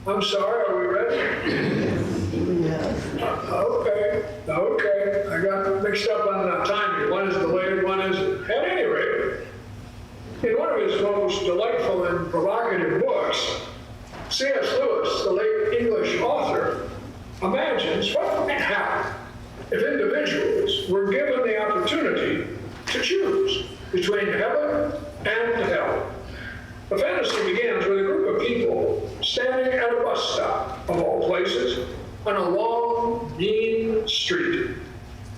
I'm sorry, are we ready? Okay. I got mixed up on the timing. One is delayed, one is at any rate. In one of his most delightful and provocative books, C.S. Lewis, the late English author, imagines what would happen if individuals were given the opportunity to choose between heaven and hell. The fantasy begins with a group of people standing at a bus stop, of all places, on a long, mean street.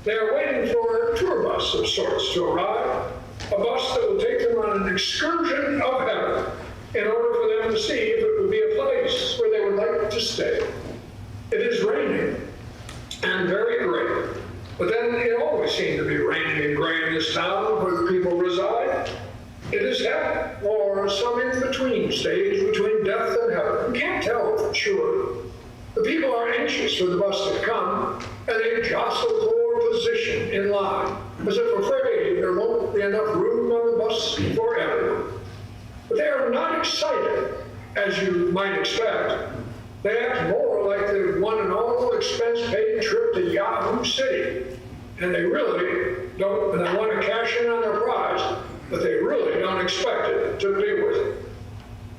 They are waiting for a tour bus of sorts to arrive, a bus that will take them on an excursion of heaven in order for them to see if it would be a place where they would like to stay. It is raining and very gray, but then it always seemed to be raining and gray in this town where the people reside. It is heaven, or some in-between stage between death and heaven. You can't tell for sure. The people are anxious for the bus to come, and they jostle for position in line, as if afraid there won't be enough room on the bus for everyone. But they are not excited, as you might expect. They act more like they've won an all-expense-paid trip to Yahoo City, and they really don't, and they want to cash in on their prize, but they really don't expect it to be worth it.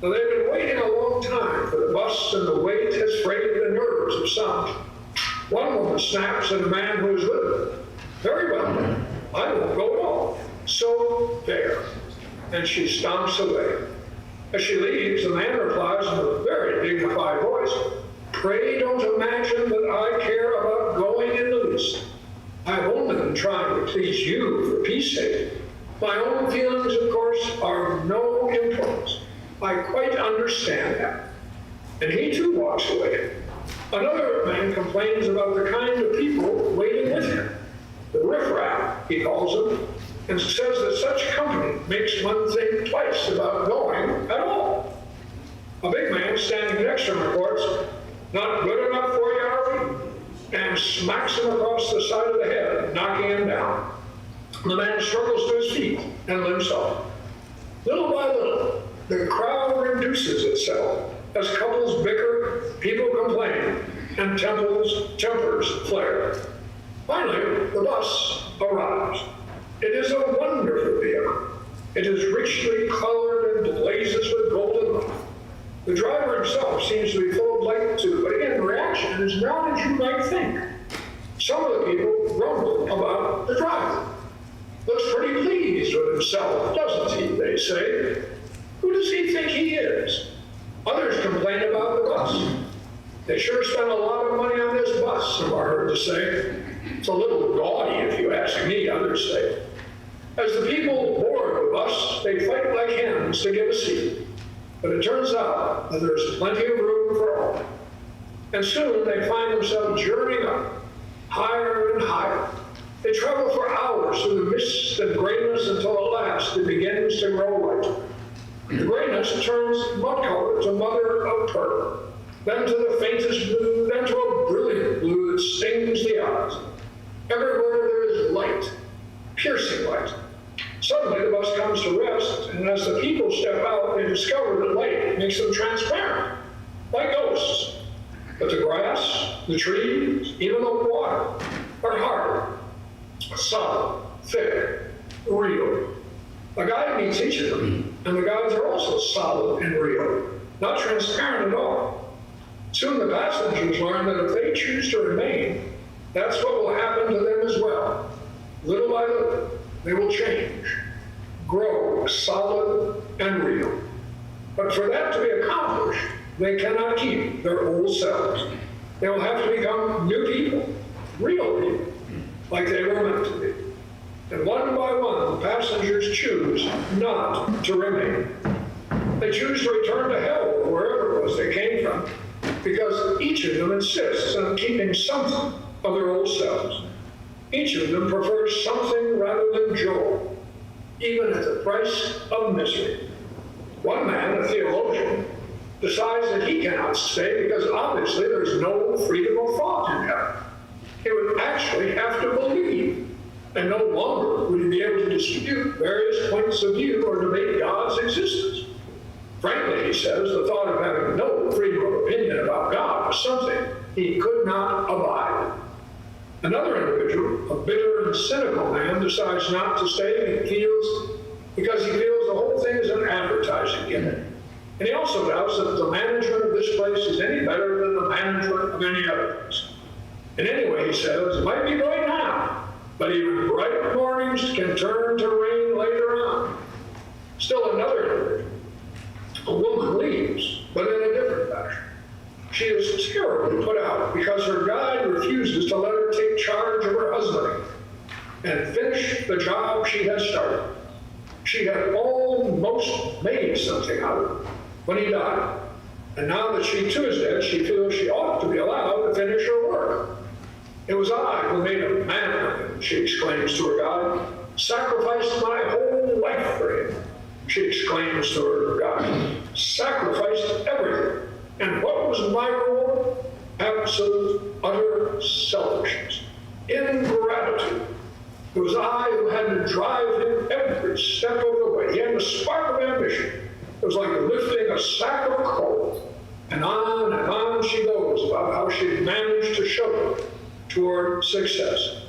Now, they've been waiting a long time for the bus, and the wait has frayed the nerves of some. One woman snaps at a man who is with her. Very well, I won't go at all. So there. And she stomps away. As she leaves, the man replies in a very dignified voice, "Pray don't imagine that I care about going in the least. I've only been trying to please you for peace sake. My own feelings, of course, are of no importance. I quite understand that." And he too walks away. Another man complains about the kind of people waiting with him. The riffraff, he calls them, and says that such company makes one think twice about going at all. A big man standing next to him reports, "Not good enough for you, are we?" and smacks him across the side of the head, knocking him down. The man struggles to his feet and limps off. Little by little, the crowd reduces itself. As couples bicker, people complain, and tempers flare. Finally, the bus arrives. It is a wonderful vehicle. It is richly colored and blazes with golden light. The driver himself seems to be full of light too, but again, the reaction is not as you might think. Some of the people grumble about the driver. Looks pretty pleased with himself, doesn't he, they say. Who does he think he is? Others complain about the bus. They sure spent a lot of money on this bus, some are heard to say. It's a little gaudy, if you ask me, others say. As the people board the bus, they fight like hens to get a seat. But it turns out that there's plenty of room for all. And soon they find themselves journeying up, higher and higher. They travel for hours through the mist and grayness until at last it begins to grow light. The grayness turns mud-colored to mother of pearl, then to the faintest blue, then to a brilliant blue that stings the eyes. Everywhere there is light, piercing light. Suddenly the bus comes to rest, and as the people step out, they discover that light makes them transparent, like ghosts. But the grass, the trees, even the water are hard, solid, thick, real. A guide meets each of them, and the guides are also solid and real, not transparent at all. Soon the passengers learn that if they choose to remain, that's what will happen to them as well. Little by little, they will change, grow solid and real. But for that to be accomplished, they cannot keep their old selves. They will have to become new people, real people, like they were meant to be. And one by one, the passengers choose not to remain. They choose to return to hell, or wherever it was they came from, because each of them insists on keeping something of their old selves. Each of them prefers something rather than joy, even at the price of misery. One man, a theologian, decides that he cannot stay because obviously there's no freedom of thought in heaven. He would actually have to believe, and no longer would he be able to dispute various points of view or debate God's existence. Frankly, he says, the thought of having no freedom of opinion something he could not abide. Another individual, a bitter and cynical man, decides not to stay because he feels the whole thing is an advertising gimmick. And he also doubts that the management of this place is any better than the management of any other place. And anyway, he says, it might be bright now, but even bright mornings can turn to rain later on. Still another individual, a woman leaves, but in a different fashion. She is terribly put out because her guide refuses to let her take charge of her husband and finish the job she had started. She had almost made something out of it when he died. And now that she too is dead, she feels she ought to be allowed to finish her work. It was I who made a man of him, she exclaims to her guide. Sacrificed my whole life for him, she exclaims to her guide. Sacrificed everything. And what was my reward? Absolute, utter selfishness. Ingratitude. It was I who had to drive him every step of the way. He had a spark of ambition. It was like lifting a sack of coal. And on she goes about how she managed to show it toward success.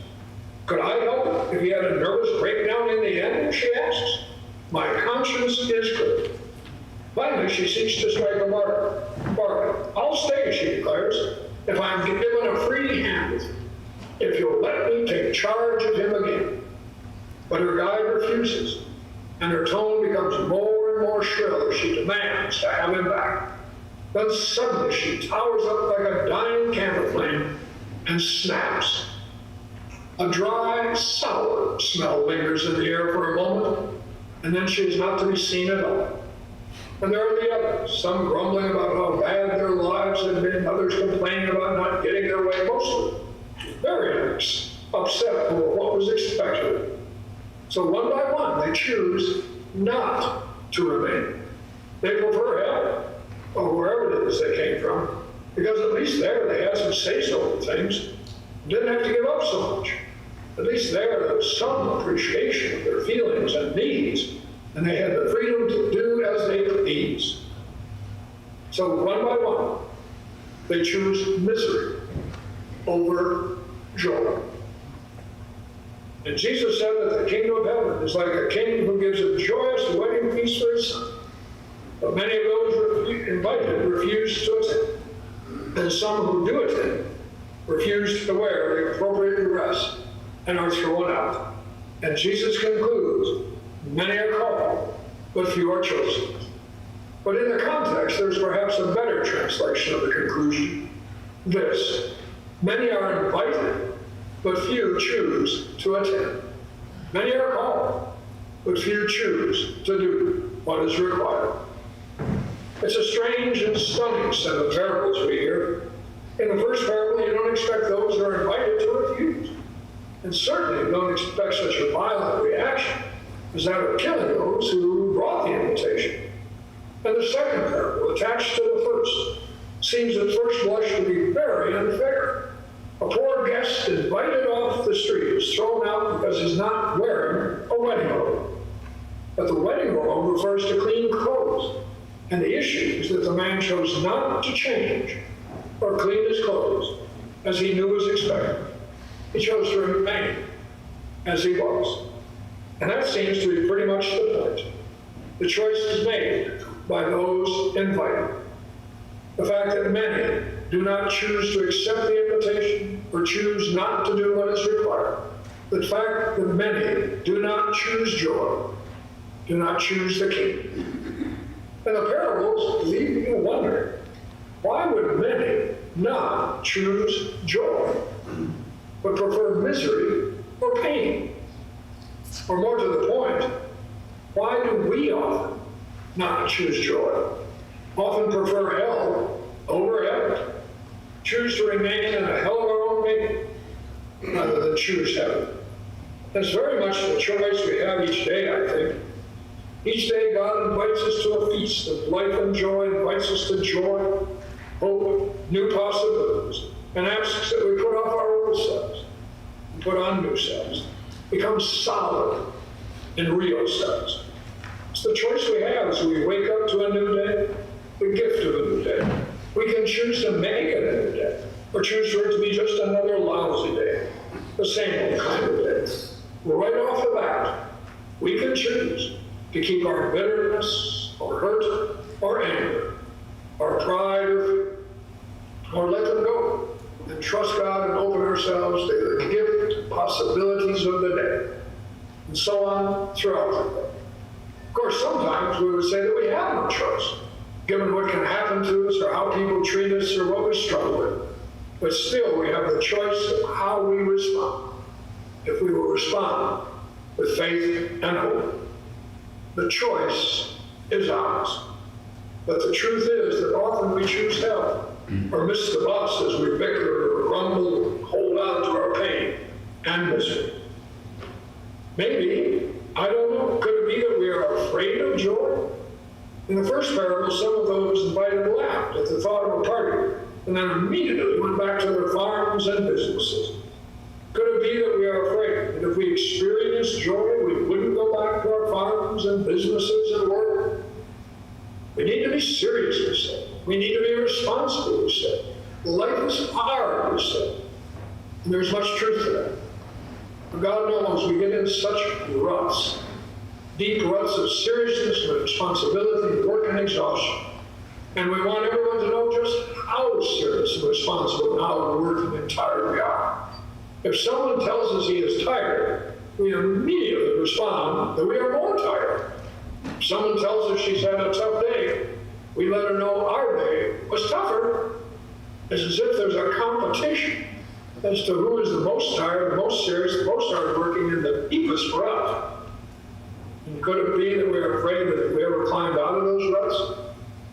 Could I help if he had a nervous breakdown in the end, she asks. My conscience is clear. Finally, she seeks to strike a bargain. I'll stay, she declares, if I'm given a free hand with him, if you'll let me take charge of him again. But her guide refuses, and her tone becomes more and more shrill as she demands to have him back. Then suddenly she towers up like a dying candle flame and snaps. A dry, sour smell lingers in the air for a moment, and then she is not to be seen at all. And there are the others, some grumbling about how bad their lives have been, others complaining about not getting their way, mostly very upset over what was expected. So one by one, they choose not to remain. They prefer hell, or wherever it is they came from, because at least there they had some say-so over things, didn't have to give up so much. At least there was some appreciation of their feelings and needs, and they had the freedom to do as they pleased. So one by one, they choose misery over joy. And Jesus said that the kingdom of heaven is like a king who gives a joyous wedding feast for his son. But many of those invited refuse to attend, and some who do attend refuse to wear the appropriate dress and are thrown out. And Jesus concludes, many are called, but few are chosen. But in the context, there's perhaps a better translation of the conclusion. This, many are invited, but few choose to attend. Many are called, but few choose to do what is required. It's a strange and stunning set of parables we hear. In the first parable, you don't expect those who are invited to refuse. And certainly you don't expect such a violent reaction as that of killing those who brought the invitation. And the second parable, attached to the first, seems at first blush to be very unfair. A poor guest invited off the street is thrown out because he's not wearing a wedding robe. But the wedding robe refers to clean clothes. And the issue is that the man chose not to change or clean his clothes as he knew was expected. He chose to remain as he was. And that seems to be pretty much the point. The choice is made by those invited. The fact that many do not choose to accept the invitation or choose not to do what is required. The fact that many do not choose joy, do not choose the King. And the parables leave you wondering, why would many not choose joy, but prefer misery or pain? Or more to the point, why do we often not choose joy, often prefer hell over heaven, choose to remain in a hell of our own making, rather than choose heaven? That's very much the choice we have each day, I think. Each day God invites us to a feast of life and joy, invites us to joy, hope, new possibilities, and asks that we put off our old selves and put on new selves, become solid in real selves. It's the choice we have as we wake up to a new day, the gift of a new day. We can choose to make it a new day, or choose for it to be just another lousy day, the same old kind of day. Right off the bat, we can choose to keep our bitterness, or hurt, or anger, our pride, or let them go, and trust God and open ourselves to the gift and possibilities of the day, and so on throughout the day. Of course, sometimes we would say that we have no choice, given what can happen to us, or how people treat us, or what we struggle with. But still, we have the choice of how we respond. If we will respond with faith and hope, the choice is ours. But the truth is that often we choose hell, or miss the bus as we bicker or grumble, and hold on to our pain and misery. Maybe, I don't know, could it be that we are afraid of joy? In the first parable, some of those invited laughed at the thought of a party, and then immediately went back to their farms and businesses. Could it be that we are afraid that if we experienced joy, we wouldn't go back to our farms and businesses and work? We need to be serious, we said. We need to be responsible, we said. Life is hard, we said. And there's much truth to that. But God knows we get in such ruts, deep ruts of seriousness and responsibility, work and exhaustion. And we want everyone to know just how serious and responsible and how working and tired we are. If someone tells us he is tired, we immediately respond that we are more tired. If someone tells us she's had a tough day, we let her know our day was tougher. It's as if there's a competition as to who is the most tired, the most serious, the most hardworking, and the deepest rut. And could it be that we're afraid that if we ever climbed out of those ruts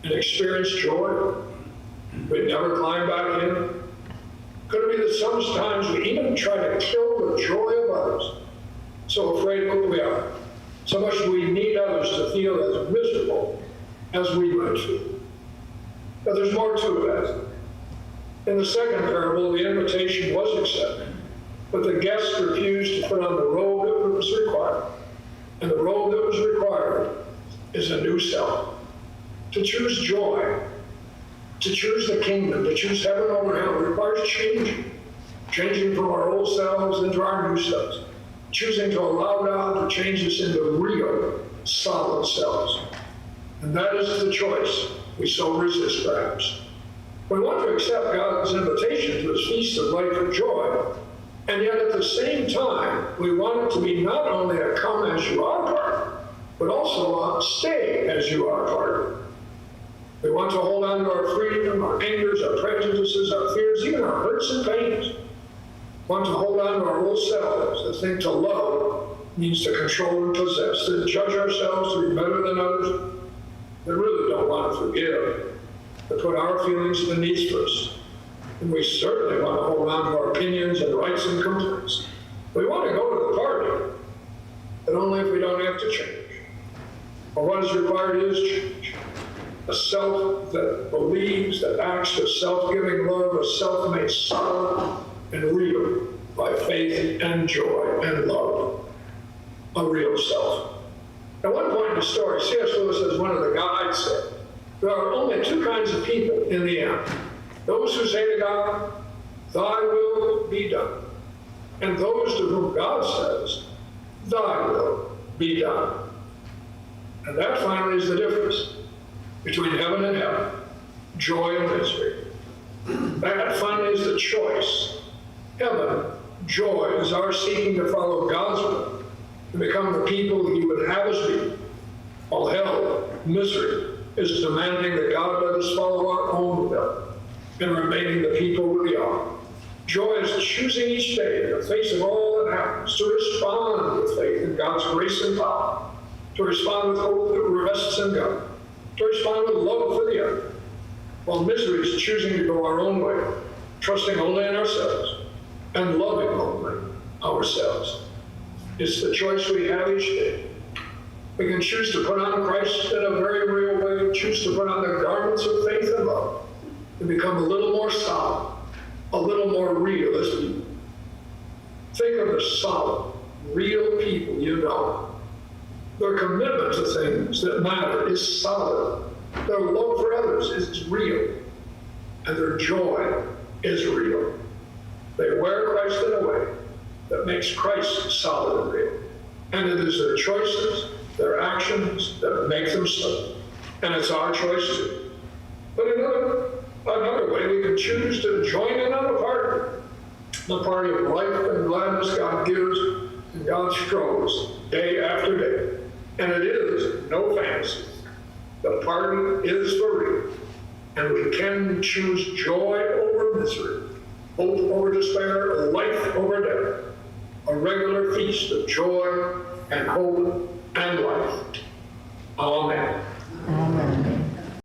and experienced joy, we'd never climb back in? Could it be that sometimes we even try to kill the joy of others? So afraid of what we are. So much we need others to feel as miserable as we might feel. But there's more to that. In the second parable, the invitation was accepted, but the guests refused to put on the robe that was required. And the robe that was required is a new self. To choose joy, to choose the kingdom, to choose heaven over hell requires changing from our old selves into our new selves, choosing to allow God to change us into real, solid selves. And that is the choice we so resist, perhaps. We want to accept God's invitation to his feast of life and joy, and yet at the same time, we want it to be not only a come as you are part, but also a stay as you are part. We want to hold on to our freedom, our angers, our prejudices, our fears, even our hurts and pains. We want to hold on to our old selves that think to love means to control and possess, to judge ourselves to be better than others, that really don't want to forgive, to put our feelings beneath first. And we certainly want to hold on to our opinions and rights and complaints. We want to go to the party, but only if we don't have to change. But what is required is change. A self that believes, that acts with self-giving love, a self made solid and real by faith and joy and love. A real self. At one point in the story, C.S. Lewis, as one of the guides, said, there are only two kinds of people in the end. Those who say to God, thy will be done. And those to whom God says, thy will be done. And that finally is the difference between heaven and hell, joy and misery. That finally is the choice. Heaven, joy, is our seeking to follow God's will, to become the people he would have us be. While hell, misery, is demanding that God let us follow our own will and remaining the people we are. Joy is choosing each day in the face of all that happens to respond with faith in God's grace and power, to respond with hope that rests in God, to respond with love for the other, while misery is choosing to go our own way, trusting only in ourselves and loving only ourselves. It's the choice we have each day. We can choose to put on Christ in a very real way, choose to put on the garments of faith and love, to become a little more solid, a little more real as people. Think of the solid, real people you know. Their commitment to things that matter is solid. Their love for others is real. and their joy is real. They wear Christ in a way that makes Christ solid and real. And it is their choices, their actions that make them so. And it's our choice too. But another way, we can choose to join in on the party. The party of life and gladness God gives and God strolls day after day. And it is no fantasy. The party is for real. And we can choose joy over misery, hope over despair, life over death. A regular feast of joy and hope and life. Amen.